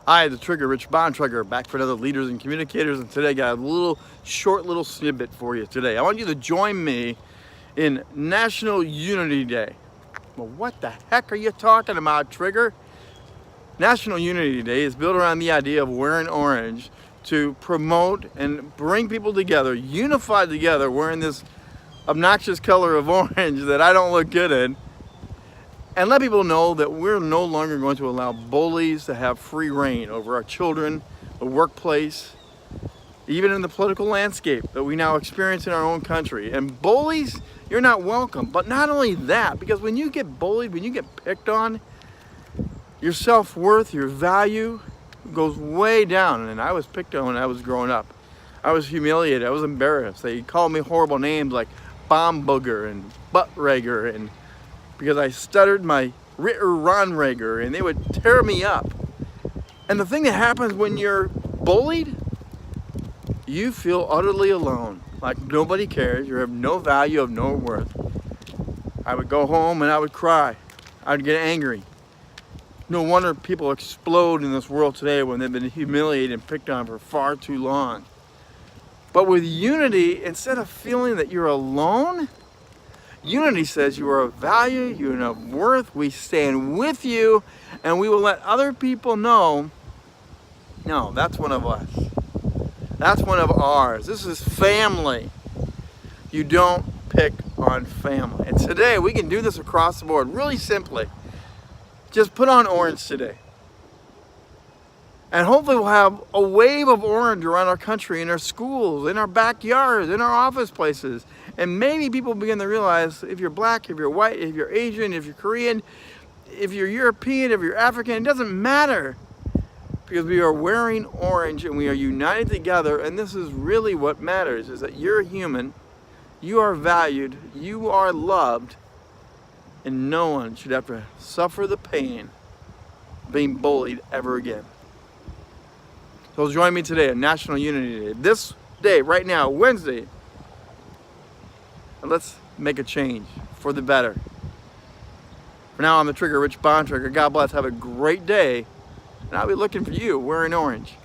Hi, the Trigger, Rich Bontrager, back for another Leaders and Communicators, and today I got a short little snippet for you today. I want you to join me in National Unity Day. Well, what the heck are you talking about, Trigger? National Unity Day is built around the idea of wearing orange to promote and bring people together, unified together, wearing this obnoxious color of orange that I don't look good in. And let people know that we're no longer going to allow bullies to have free reign over our children, the workplace, even in the political landscape that we now experience in our own country. And bullies, you're not welcome. But not only that, because when you get bullied, when you get picked on, your self-worth, your value goes way down. And I was picked on when I was growing up. I was humiliated, I was embarrassed. They called me horrible names like bomb booger and Bontrager, and because I stuttered my Bontrager, and they would tear me up. And the thing that happens when you're bullied, you feel utterly alone, like nobody cares, you have no value, of no worth. I would go home and I would cry, I would get angry. No wonder people explode in this world today when they've been humiliated and picked on for far too long. But with unity, instead of feeling that you're alone, unity says you are of value, you're of worth, we stand with you, and we will let other people know, no, that's one of us. That's one of ours. This is family. You don't pick on family. And today, we can do this across the board, really simply. Just put on orange today. And hopefully we'll have a wave of orange around our country, in our schools, in our backyards, in our office places. And maybe people begin to realize if you're black, if you're white, if you're Asian, if you're Korean, if you're European, if you're African, it doesn't matter. Because we are wearing orange and we are united together. And this is really what matters, is that you're human, you are valued, you are loved, and no one should have to suffer the pain of being bullied ever again. So join me today on National Unity Day. This day, right now, Wednesday, and let's make a change for the better. For now, I'm the Trigger, Rich Bontrager. God bless. Have a great day. And I'll be looking for you wearing orange.